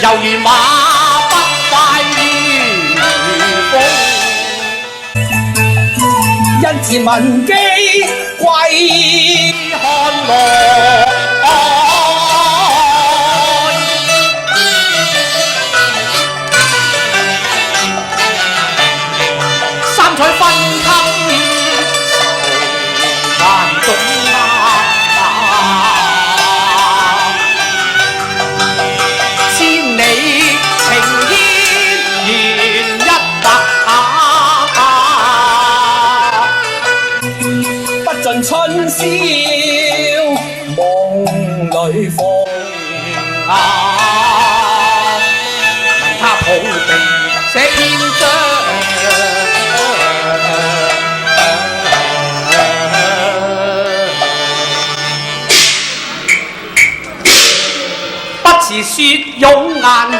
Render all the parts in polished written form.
猶如馬不快如風。因自文機歸看來三彩分給愁萬種千里情牽緣一不盡春宵夢裏放。問他抱定這篇章，不辭雪擁雁門，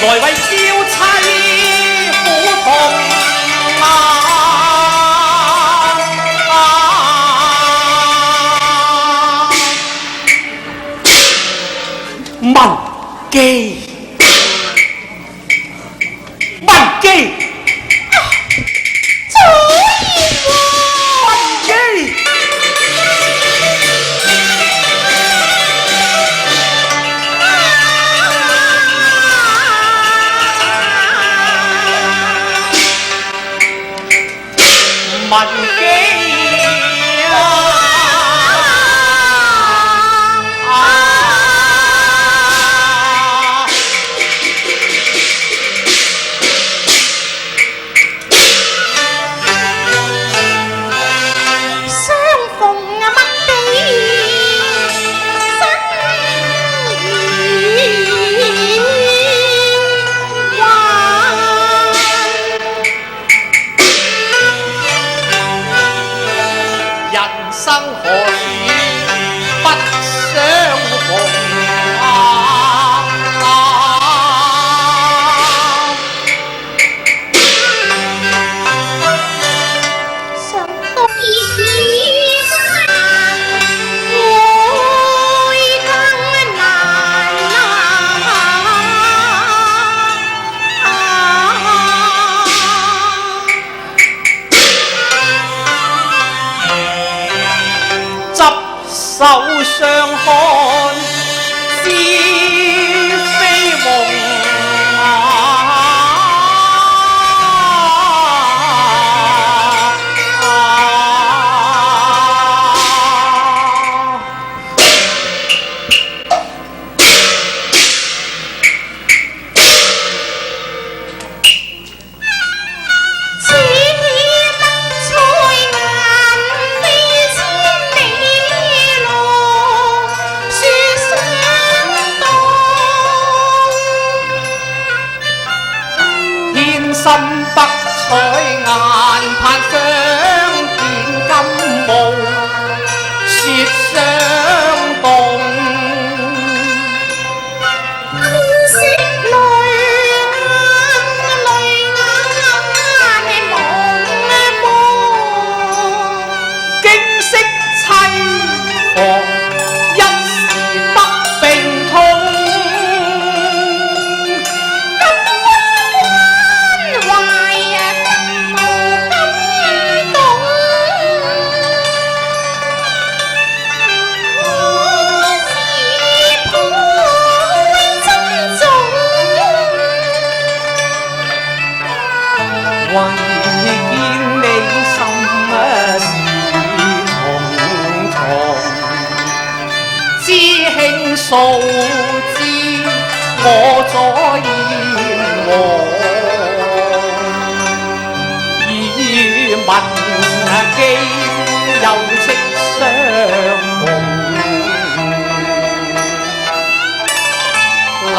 來為嬌妻苦痛。文姬，文姬，祖兒文姬，文姬。生何以不相逢想當兒時會更難執手相看知非夢心不採眼盼相見金霧雪相動驚色凄狂一時得病痛為見你心事重重，知輕數知我左燕王，與文姬有戚相共，能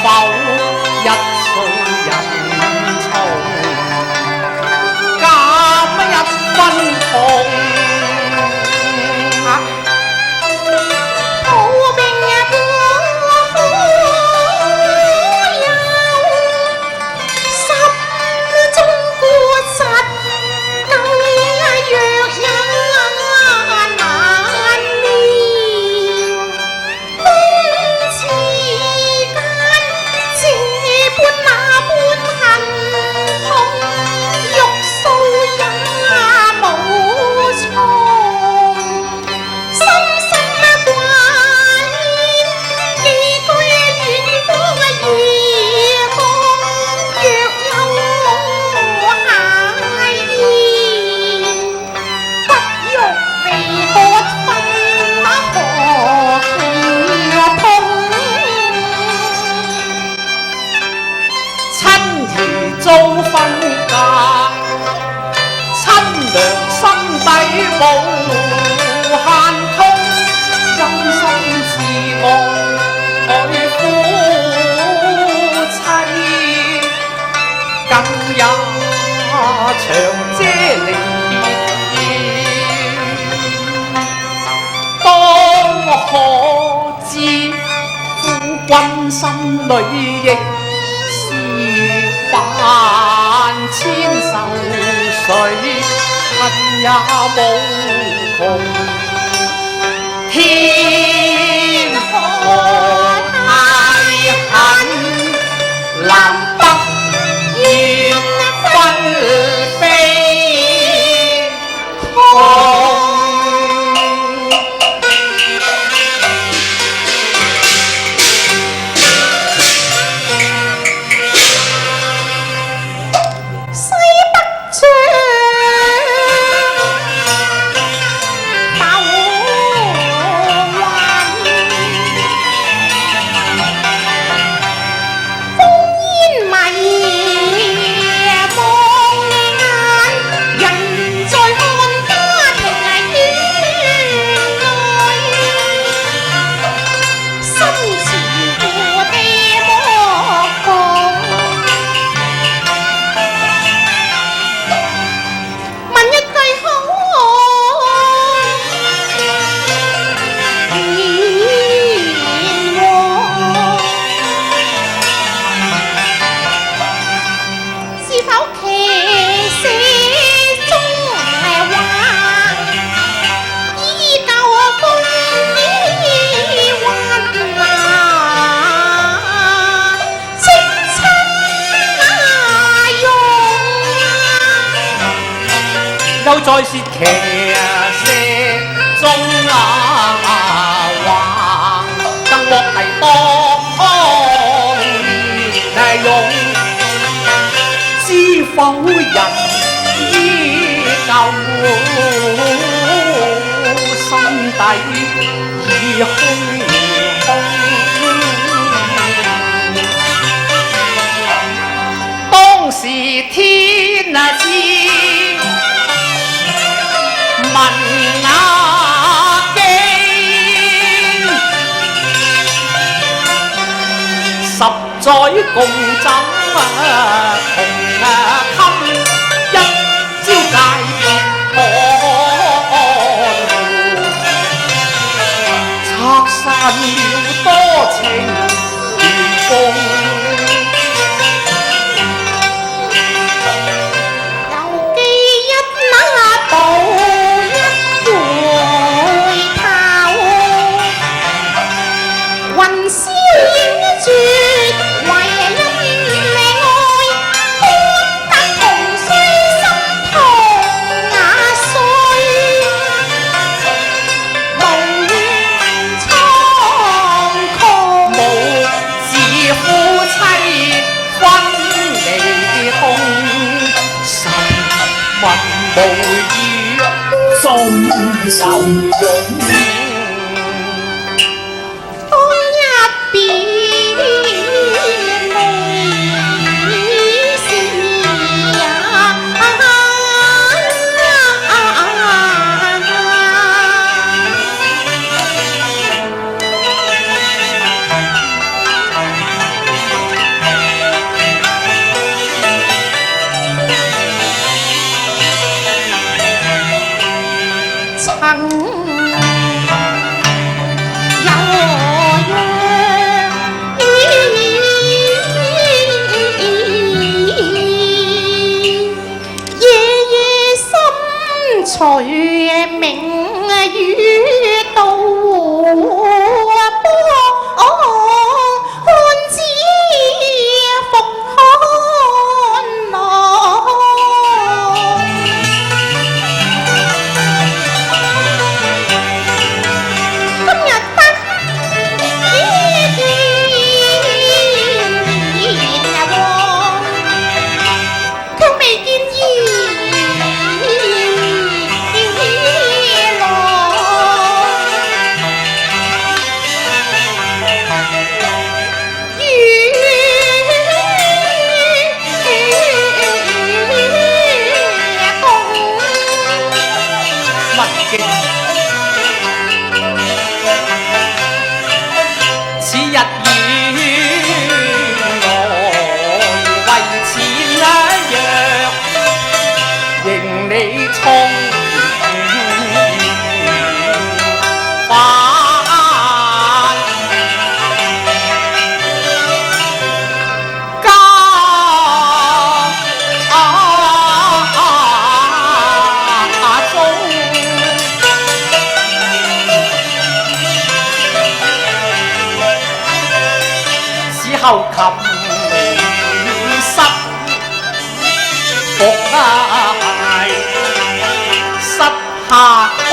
否一歲人從？分痛抱病可有心中固實更若也難料，空前夫君心裏亦是萬千愁緒，恨也無窮。天河太狠，南北願分飛空。西北將鬥雲，烽煙迷望眼，人在看家庭院內，心前故地莫講。問一句好言和，是否騎射中話，依舊風衣雲啊，戚親容啊。又再說騎射中話，更莫提當年勇，知否人依舊心底已空空。當時天知文雅經，十載共枕同衾，一朝界別可護，拆散了多情如風。猶記一那步一回頭，雲霄映絕為恩愛，看得同須心痛瓦碎，無怨蒼穹。無自夫妻分離痛，神魂無意心受勇。當一別離時呀，曾後琴瑟伏崖失下衣。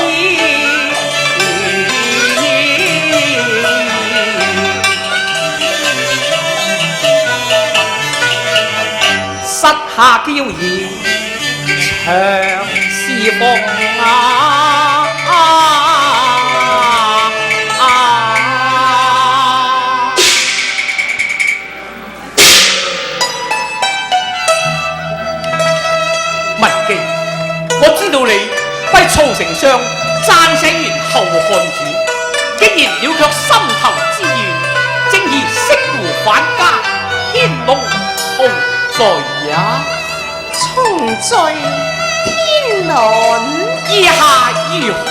失下嬌兒長是鳳文姬，我知道你為曹丞相撰寫完後漢傳，竟然了卻心頭之願，正義惜胡反家，牽夢同罪也。重罪天倫，意下如何？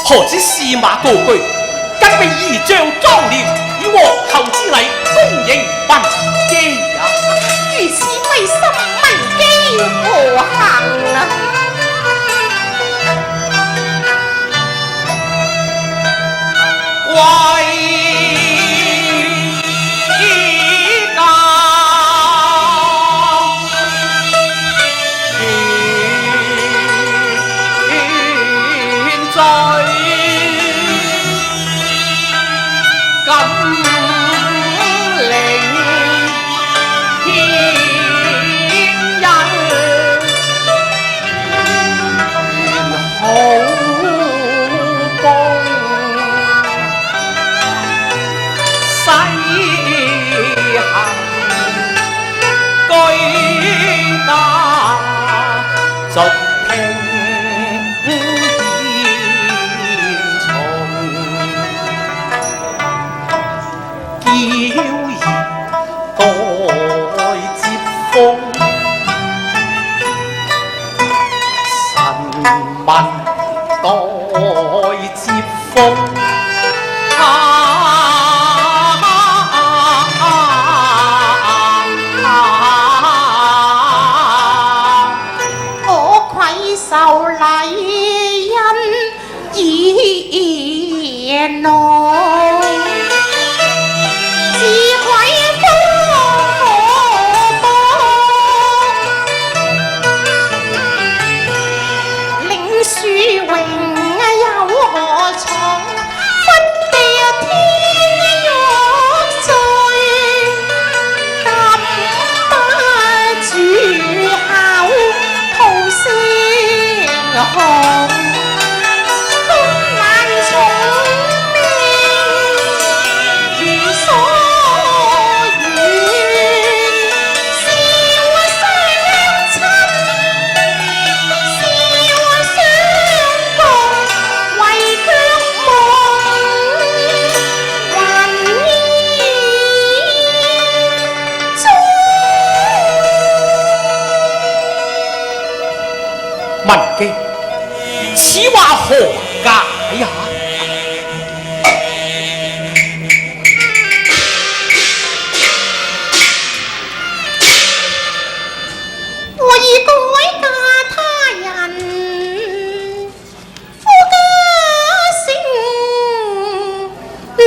何止駟馬高居，更被儀仗莊嚴，與皇后之禮恭迎文姬也。如此為心文姬何行啊？盡聽天從，嬌兒待接風，神文待接風。受禮因而來，自愧可報，領殊榮有何從？分別天欲罪，今不住口吐聲紅。文姬，此話何解呀？我已改嫁他人，夫家姓唔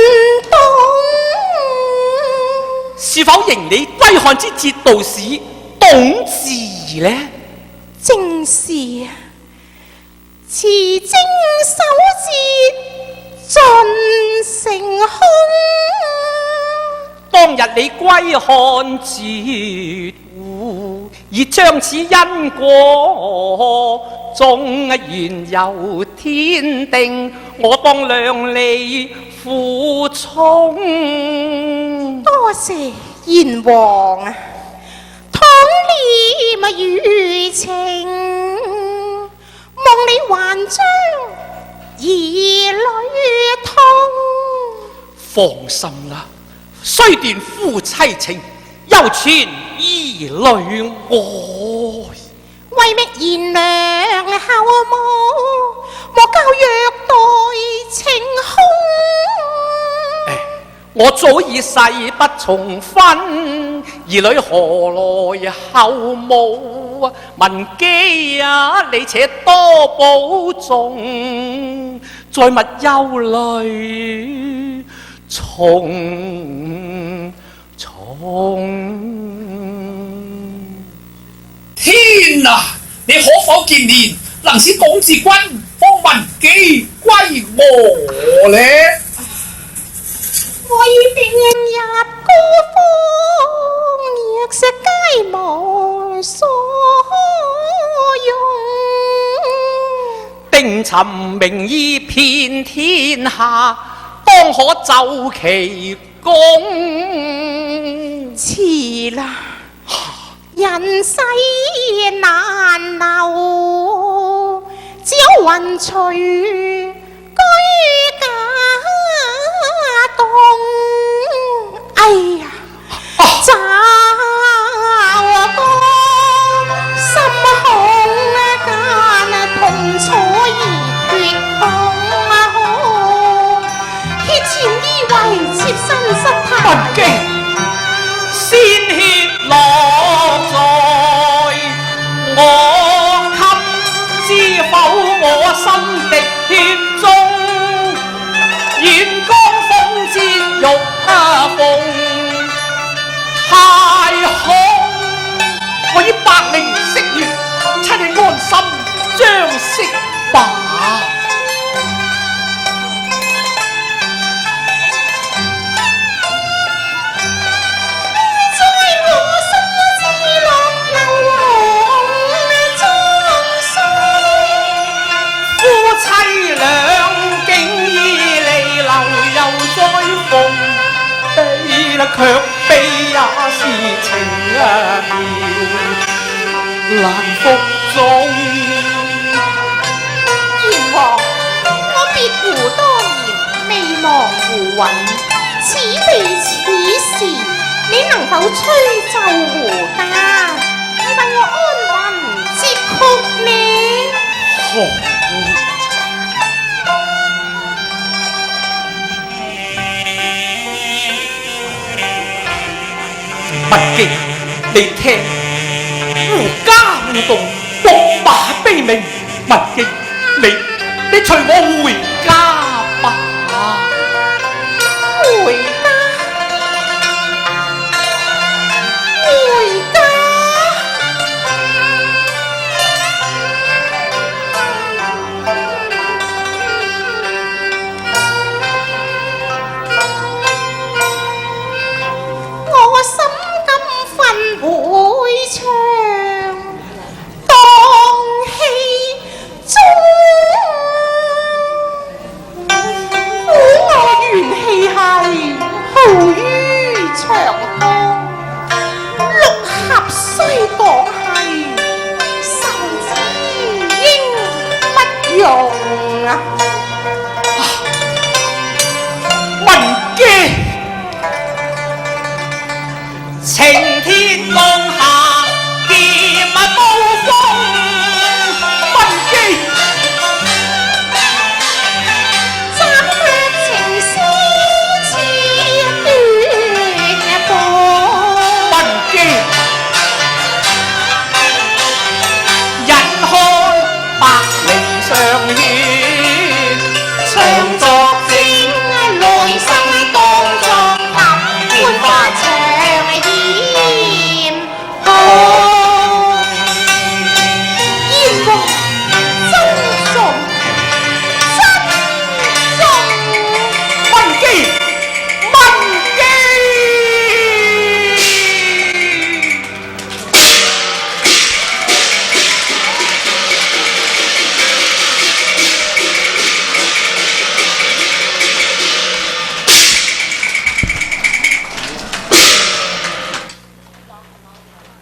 懂。是否認你歸漢之節度使董治呢？正是持經守節盡成空。當日你歸漢節戶，已將此因果縱然由天定，我當量力負重。多謝燕王啊，倘念餘情，望你還將兒女痛。放心啦，雖斷夫妻情，猶存兒女愛。為覓賢良孝母，莫教虐待情空。我早已誓不重婚，兒女何來後母啊？文姬啊，你且多保重，再勿憂慮重。天啊！你可否見面，能使董治君方文姬歸我呢？我已定入孤峰，若石皆無所用。定尋名醫遍天下，當可奏其功。遲啦，人世難留，只有雲隨居家動。哎呀，驟光心恐間痛楚而決痛，血前衣為妾身失態。文姬，鮮血落在我襟，知否我心滴血中，遠江風折玉鳳，太空。我以百靈色月，親你安心將息罷。卻悲也是情妙，難服眾。燕王，我別湖多年，未忘胡韻。此地此時，你能否吹奏胡笳，以為我安魂接曲呢？好。文姬，你聽，狐家互動，國馬悲鳴。文姬，你隨我回家吧。回家，回家。我心分會場，當戲中，我元氣係浩於長空，六合雖講係受之應不容啊！文姬，晴天浪。